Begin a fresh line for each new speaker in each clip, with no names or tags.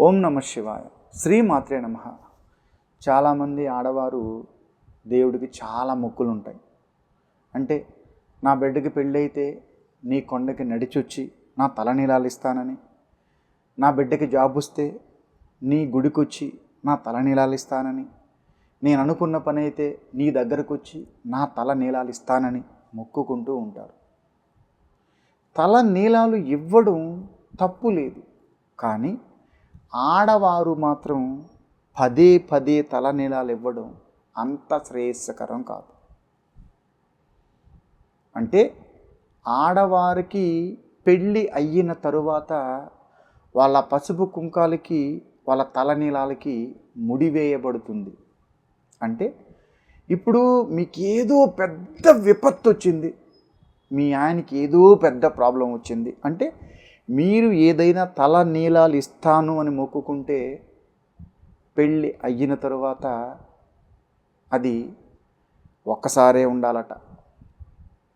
ఓం నమ శివాయ. శ్రీమాత్రే నమ. చాలామంది ఆడవారు దేవుడికి చాలా మొక్కులు ఉంటాయి. అంటే నా బిడ్డకి పెళ్ళైతే నీ కొండకి నడిచొచ్చి నా తలనీలాలు ఇస్తానని, నా బిడ్డకి జాబ్ వస్తే నీ గుడికొచ్చి నా తలనీలాలు ఇస్తానని, నేను అనుకున్న పని అయితే నీ దగ్గరకు వచ్చి నా తల నీలాలు ఇస్తానని మొక్కుకుంటూ ఉంటారు. తల నీలాలు ఇవ్వడం తప్పు లేదు, కానీ ఆడవారు మాత్రం పదే పదే తల నీలాలు ఇవ్వడం అంత శ్రేయస్కరం కాదు. అంటే ఆడవారికి పెళ్ళి అయిన తరువాత వాళ్ళ పసుపు కుంకాలకి వాళ్ళ తలనీలాలకి ముడివేయబడుతుంది. అంటే ఇప్పుడు మీకు ఏదో పెద్ద విపత్తు వచ్చింది, మీ ఆయనకి ఏదో పెద్ద ప్రాబ్లం వచ్చింది అంటే మీరు ఏదైనా తల నీలాలు ఇస్తాను అని మొక్కుకుంటే పెళ్ళి అయిన తరువాత అది ఒక్కసారే ఉండాలట.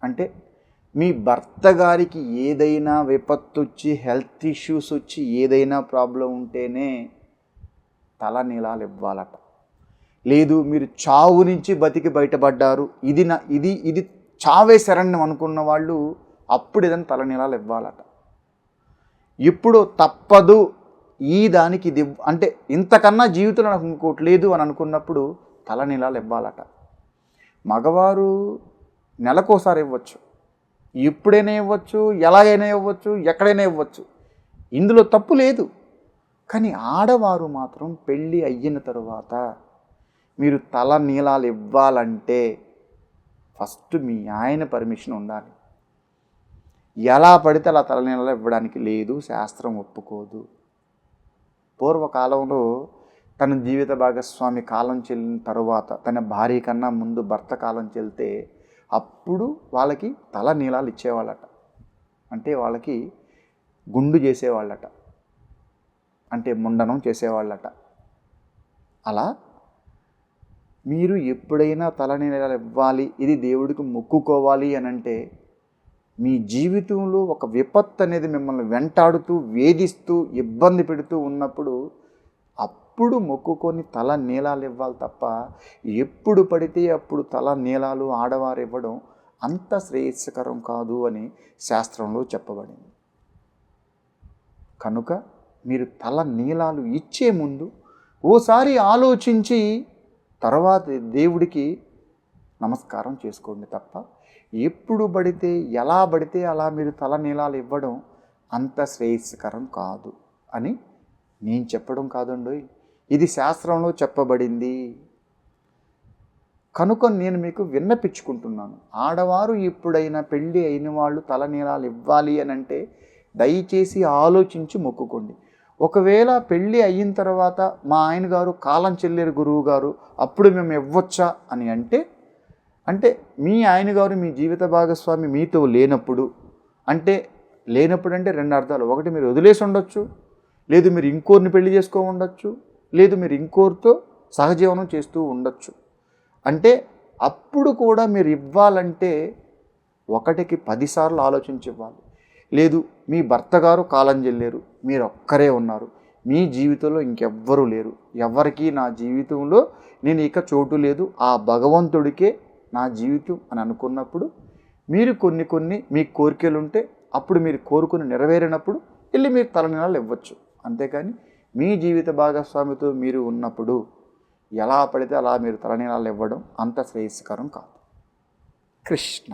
అంటే మీ భర్త గారికి ఏదైనా విపత్తు వచ్చి హెల్త్ ఇష్యూస్ వచ్చి ఏదైనా ప్రాబ్లం ఉంటేనే తల నీలాలు ఇవ్వాలట. లేదు మీరు చావు నుంచి బతికి బయటపడ్డారు, ఇది చావే శరణ్యం అనుకున్న వాళ్ళు అప్పుడు ఏదైనా తల నీలాలు ఇవ్వాలట. ఇప్పుడు తప్పదు ఈ దానికి ఇది అంటే ఇంతకన్నా జీవితంలో నాకు ఇంకోటి లేదు అని అనుకున్నప్పుడు తల నీలాలు ఇవ్వాలట. మగవారు నెలకోసారి ఇవ్వచ్చు, ఎప్పుడైనా ఇవ్వచ్చు, ఎలాగైనా ఇవ్వచ్చు, ఎక్కడైనా ఇవ్వచ్చు, ఇందులో తప్పు లేదు. కానీ ఆడవారు మాత్రం పెళ్ళి అయిన తరువాత మీరు తల నీలాలు ఇవ్వాలంటే ఫస్ట్ మీ ఆయన పర్మిషన్ ఉండాలి. ఎలా పడితే అలా తల నీలాలు ఇవ్వడానికి లేదు, శాస్త్రం ఒప్పుకోదు. పూర్వకాలంలో తన జీవిత భాగస్వామి కాలం చెల్లిన తరువాత తన భార్య కన్నా ముందు భర్త కాలం చెల్లితే అప్పుడు వాళ్ళకి తల నీలాలు ఇచ్చేవాళ్ళట. అంటే వాళ్ళకి గుండు చేసేవాళ్ళట, అంటే ముండనం చేసేవాళ్ళట. అలా మీరు ఎప్పుడైనా తల నీలాలు ఇవ్వాలి, ఇది దేవుడికి మొక్కుకోవాలి అని అంటే మీ జీవితంలో ఒక విపత్తు అనేది మిమ్మల్ని వెంటాడుతూ వేధిస్తూ ఇబ్బంది పెడుతూ ఉన్నప్పుడు అప్పుడు మొక్కుకొని తల నీలాలు ఇవ్వాలి తప్ప ఎప్పుడు పడితే అప్పుడు తల నీలాలు ఆడవారు ఇవ్వడం అంత శ్రేయస్కరం కాదు అని శాస్త్రంలో చెప్పబడింది. కనుక మీరు తల నీలాలు ఇచ్చే ముందు ఓసారి ఆలోచించి తర్వాత దేవుడికి నమస్కారం చేసుకోండి తప్ప ఎప్పుడు పడితే ఎలా పడితే అలా మీరు తల నీలాలు ఇవ్వడం అంత శ్రేయస్కరం కాదు అని నేను చెప్పడం కాదండి, ఇది శాస్త్రంలో చెప్పబడింది. కనుక నేను మీకు విన్నపించుకుంటున్నాను, ఆడవారు ఎప్పుడైనా పెళ్ళి అయిన వాళ్ళు తల నీలాలు ఇవ్వాలి అని అంటే దయచేసి ఆలోచించి మొక్కుకోండి. ఒకవేళ పెళ్ళి అయిన తర్వాత మా ఆయన గారు కాలం చెల్లేరు గురువు గారు అప్పుడు మేము ఇవ్వచ్చా అని అంటే మీ ఆయన గారు మీ జీవిత భాగస్వామి మీతో లేనప్పుడు అంటే రెండు అర్థాలు. ఒకటి, మీరు వదిలేసి ఉండొచ్చు, లేదు మీరు ఇంకోరిని పెళ్లి చేసుకో ఉండొచ్చు, లేదు మీరు ఇంకోరితో సహజీవనం చేస్తూ ఉండొచ్చు. అంటే అప్పుడు కూడా మీరు ఇవ్వాలంటే ఒకటికి 10 సార్లు ఆలోచించి ఇవ్వాలి. లేదు మీ భర్త గారు కాలం చెల్లేరు, మీరు ఒక్కరే ఉన్నారు, మీ జీవితంలో ఇంకెవ్వరూ లేరు, ఎవరికి నా జీవితంలో నేను ఇక చోటు లేదు, ఆ భగవంతుడికే నా జీవితం అని అనుకున్నప్పుడు మీరు కొన్ని మీ కోరికలు ఉంటే అప్పుడు మీరు కోరుకుని నెరవేరినప్పుడు వెళ్ళి మీరు తలనీలాలు ఇవ్వచ్చు. అంతేకాని మీ జీవిత భాగస్వామితో మీరు ఉన్నప్పుడు ఎలా పడితే అలా మీరు తలనీలాలు ఇవ్వడం అంత శ్రేయస్కరం కాదు. కృష్ణ.